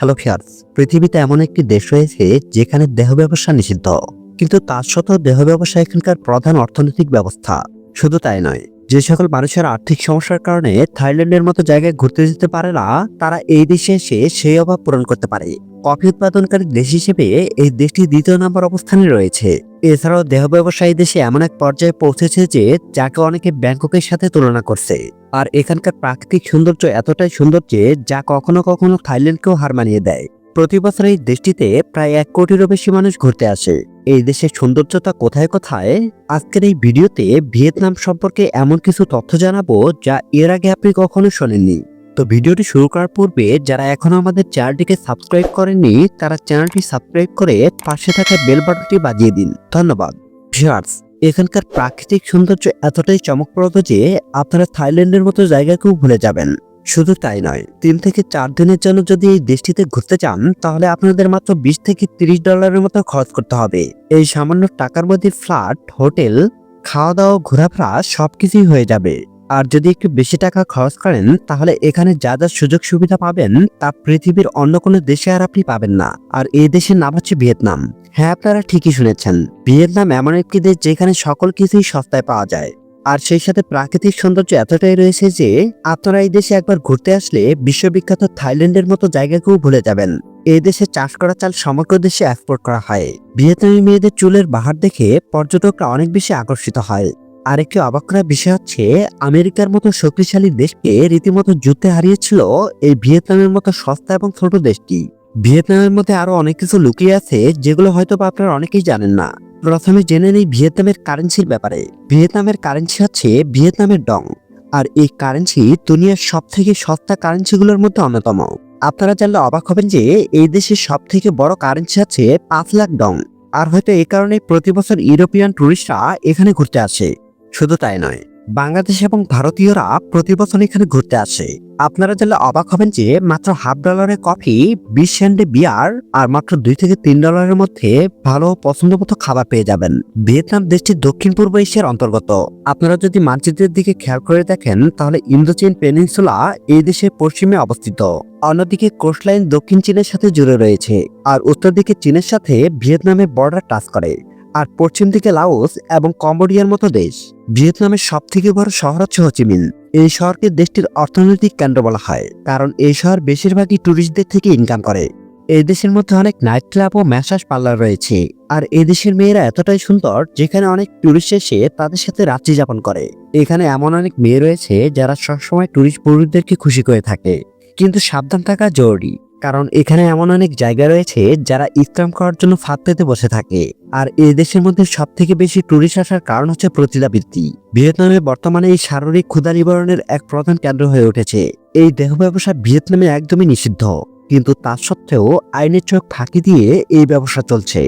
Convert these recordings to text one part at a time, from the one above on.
Hello viewers, পৃথিবীতে এমন একটি দেশ রয়েছে যেখানে দেহ ব্যবসা নিষিদ্ধ, কিন্তু তার সত্ত্বেও দেহ ব্যবসা এখানকার প্রধান অর্থনৈতিক ব্যবস্থা। শুধু তাই নয়, যে সকল মানুষের আর্থিক সমস্যার কারণে থাইল্যান্ডের মতো জায়গায় ঘুরতে যেতে পারে না, তারা এই দেশে এসে সেই অভাব পূরণ করতে পারে। কফি উৎপাদনকারী দেশ হিসেবে এই দেশটি দ্বিতীয় নম্বর অবস্থানে রয়েছে। এছাড়াও দেহ ব্যবসায়ী দেশে এমন এক পর্যায়ে পৌঁছেছে যে যাকে অনেকে ব্যাংককের সাথে তুলনা করছে। আর এখানকার প্রাকৃতিক সৌন্দর্য এতটাই সুন্দর যে যা কখনো কখনো থাইল্যান্ডকেও হার মানিয়ে দেয়। প্রতি বছর এই দেশটিতে প্রায় 1 কোটিরও বেশি মানুষ ঘুরতে আসে। এই দেশের সৌন্দর্যতা কোথায় কোথায়, আজকের এই ভিডিওতে ভিয়েতনাম সম্পর্কে এমন কিছু তথ্য জানাবো যা এর আগে আপনি কখনো শোনেননি। তো ভিডিওটি শুরু করার পূর্বে যারা এখনো আমাদের চ্যানেলটিকে সাবস্ক্রাইব করেননি, তারা চ্যানেলটি সাবস্ক্রাইব করে পাশে থাকা বেল বাটনটি বাজিয়ে দিন। ধন্যবাদ। ভিউয়ার্স, এখানকার প্রাকৃতিক সৌন্দর্য এতটাই চমকপ্রদ যে আপনারা থাইল্যান্ডের মতো জায়গাকেও ভুলে যাবেন। শুধু তাই নয়, 3 থেকে 4 দিনের জন্য যদি এই দেশটিতে ঘুরতে চান তাহলে আপনাদের মাত্র 20 থেকে 30 ডলারের মতো খরচ করতে হবে। এই সামান্য টাকার মধ্যে ফ্ল্যাট, হোটেল, খাওয়া দাওয়া, ঘোরাফেরা সবকিছুই হয়ে যাবে। আর যদি একটু বেশি টাকা খরচ করেন তাহলে এখানে যা যা সুযোগ সুবিধা পাবেন তা পৃথিবীর অন্য কোনো দেশে আর আপনি পাবেন না। আর এই দেশের নাম হচ্ছে ভিয়েতনাম। হ্যাঁ, আপনারা ঠিকই শুনেছেন, ভিয়েতনাম এমন একটি দেশ যেখানে সকল কিছুই সস্তায় পাওয়া যায়। আর সেই সাথে প্রাকৃতিক সৌন্দর্য এতটাই রয়েছে যে আপনারা এই দেশে একবার ঘুরতে আসলে বিশ্ববিখ্যাত থাইল্যান্ডের মতো জায়গাকেও ভুলে যাবেন। এই দেশে চাষ করা চাল সমগ্র দেশে এক্সপোর্ট করা হয়। ভিয়েতনামি মেয়েদের চুলের বাহার দেখে পর্যটকরা অনেক বেশি আকর্ষিত হয়। আরেকটি অবাক করার বিষয় হচ্ছে, আমেরিকার মতো শক্তিশালী দেশকে রীতিমতো যুদ্ধে হারিয়েছিল এই ভিয়েতনামের মতো সস্তা এবং ছোট দেশটি। ভিয়েতনামের মধ্যে আরো অনেক কিছু লুকিয়ে আছে যেগুলো হয়তো আপনারা অনেকেই জানেন না। প্রথমে জেনে নেই ভিয়েতনামের কারেন্সির ব্যাপারে। ভিয়েতনামের কারেন্সি হচ্ছে ভিয়েতনামের ডং। আর এই কারেন্সি দুনিয়ার সব থেকে সস্তা কারেন্সিগুলোর মধ্যে অন্যতম। আপনারা জানলে অবাক হবেন যে এই দেশের সব থেকে বড় কারেন্সি আছে 5 লাখ ডং। আর হয়তো এই কারণে প্রতি বছর ইউরোপিয়ান টুরিস্টরা এখানে ঘুরতে আসে। শুধু তাই নয়, বাংলাদেশ এবং ভারতীয়রা প্রতি বছর এখানে ঘুরতে আসে। আপনারা জানলে অবাক হবেন যে মাত্র $1/2 কফি, 20 সেন্টে বিয়ার আর মাত্র $2 থেকে $3 মধ্যে ভালো পছন্দ মতো খাবার পেয়ে যাবেন। ভিয়েতনাম দেশটি দক্ষিণ পূর্ব এশিয়ার অন্তর্গত। আপনারা যদি মানচিত্রের দিকে খেয়াল করে দেখেন তাহলে ইন্দোচীন পেনিনসুলা এই দেশের পশ্চিমে অবস্থিত। অন্যদিকে কোস্টলাইন দক্ষিণ চীনের সাথে জুড়ে রয়েছে আর উত্তর দিকে চীনের সাথে ভিয়েতনামের বর্ডার টাচ করে। আর পশ্চিম দিকে লাওস এবং কম্বোডিয়ার মতো দেশ। ভিয়েতনামের সব থেকে বড় শহর হচ্ছে হো চি মিন। এই শহরকে দেশটির অর্থনৈতিক কেন্দ্র বলা হয়, কারণ এই শহর বেশিরভাগই ট্যুরিস্টদের থেকে ইনকাম করে। এই দেশের মধ্যে অনেক নাইট ক্লাব ও ম্যাসাজ পার্লার রয়েছে। আর এই দেশের মেয়েরা এতটাই সুন্দর যেখানে অনেক ট্যুরিস্ট এসে তাদের সাথে রাত্রি যাপন করে। এখানে এমন অনেক মেয়ে রয়েছে যারা সবসময় ট্যুরিস্ট পুরুষদেরকে খুশি করে থাকে। কিন্তু সাবধান থাকা জরুরি, কারণ এখানে এমন অনেক জায়গা রয়েছে যারা ইসলাম করার জন্য ফাঁদ পেতে বসে থাকে। আর এই দেশের মধ্যে সব থেকে বেশি টুরিস্ট আসার কারণ হচ্ছে প্রতিলাবৃত্তি। ভিয়েতনামে বর্তমানে এই শারীরিক ক্ষুধা নিবারণের এক প্রধান কেন্দ্র হয়ে উঠেছে। এই দেহ ব্যবসা ভিয়েতনামে একদমই নিষিদ্ধ, কিন্তু তা সত্ত্বেও আইনের চোখ ফাঁকি দিয়ে এই ব্যবসা চলছে।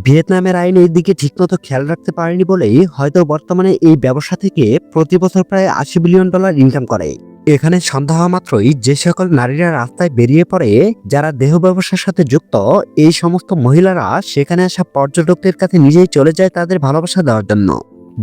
ভিয়েতনামের আইন এই দিকে ঠিকমতো খেয়াল রাখতে পারেনি বলেই হয়তো বর্তমানে এই ব্যবসা থেকে প্রতি বছর প্রায় $80 বিলিয়ন ইনকাম করে। এখানে সন্ধ্যা হওয়া মাত্রই যে সকল নারীরা রাস্তায় বেরিয়ে পড়ে যারা দেহ ব্যবসার সাথে যুক্ত, এই সমস্ত মহিলারা সেখানে আসা পর্যটকদের কাছে নিজেই চলে যায় তাদের ভালোবাসা দেওয়ার জন্য।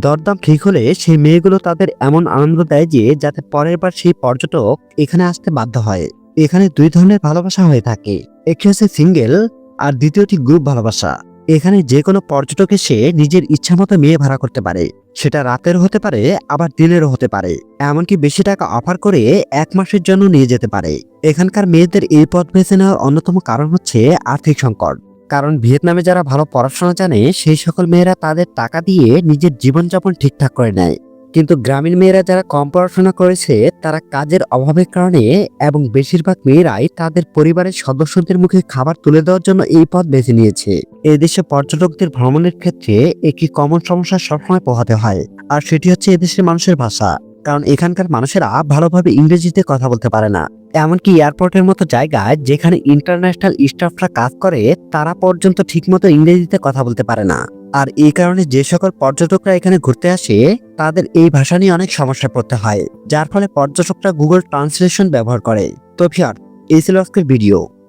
দরদাম ঠিক হলে সেই মেয়েগুলো তাদের এমন আনন্দ দেয় যে যাতে পরের বার সেই পর্যটক এখানে আসতে বাধ্য হয়। এখানে 2 ধরনের ভালোবাসা হয়ে থাকে, একটি হচ্ছে সিঙ্গেল আর দ্বিতীয়টি গ্রুপ ভালোবাসা। এখানে যে কোনো পর্যটক এসে নিজের ইচ্ছা মতো মেয়ে ভাড়া করতে পারে, সেটা রাতের হতে পারে আবার দিনেরও হতে পারে। এমনকি বেশি টাকা অফার করে 1 মাসের জন্য নিয়ে যেতে পারে। এখানকার মেয়েদের এই পথ বেছে নেওয়ার অন্যতম কারণ হচ্ছে আর্থিক সংকট। কারণ ভিয়েতনামে যারা ভালো পড়াশোনা জানে সেই সকল মেয়েরা তাদের টাকা দিয়ে নিজের জীবনযাপন ঠিকঠাক করে নেয়। কিন্তু গ্রামীণ মেয়েরা যারা কম পড়াশোনা করেছে তারা কাজের অভাবের কারণে এবং বেশিরভাগ মেয়েরাই তাদের পরিবারের সদস্যদের মুখে খাবার তুলে দেওয়ার জন্য এই পথ বেছে নিয়েছে। এই দেশে পর্যটকদের ভ্রমণের ক্ষেত্রে একটি কমন সমস্যা সবসময় পোহাতে হয়, আর সেটি হচ্ছে এদেশের মানুষের ভাষা। কারণ এখানকার মানুষেরা ভালোভাবে ইংরেজিতে কথা বলতে পারে না। এমনকি এয়ারপোর্টের মতো জায়গায় যেখানে ইন্টারন্যাশনাল স্টাফরা কাজ করে তারা পর্যন্ত ঠিকমতো ইংরেজিতে কথা বলতে পারে না। আর এই কারণে যে সকল পর্যটকরা এখানে ঘুরতে আসে তাদের এই ভাষা নিয়ে অনেক সমস্যায় পড়তে হয়, যার ফলে পর্যটকরা গুগল ট্রান্সলেশন ব্যবহার করে। তো ভিউয়ার, এই ছিল আজকের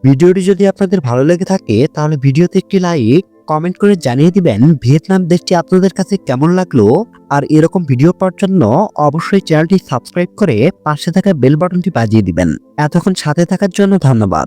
ভিডিওটি যদি আপনাদের ভালো লেগে থাকে তাহলে ভিডিওতে একটি লাইক, কমেন্ট করে জানিয়ে দিবেন ভিয়েতনাম দেশটি আপনাদের কাছে কেমন লাগলো। আর এরকম ভিডিও পাওয়ার জন্য অবশ্যই চ্যানেলটি সাবস্ক্রাইব করে পাশে থাকা বেল বাটনটি বাজিয়ে দিবেন। এতক্ষণ সাথে থাকার জন্য ধন্যবাদ।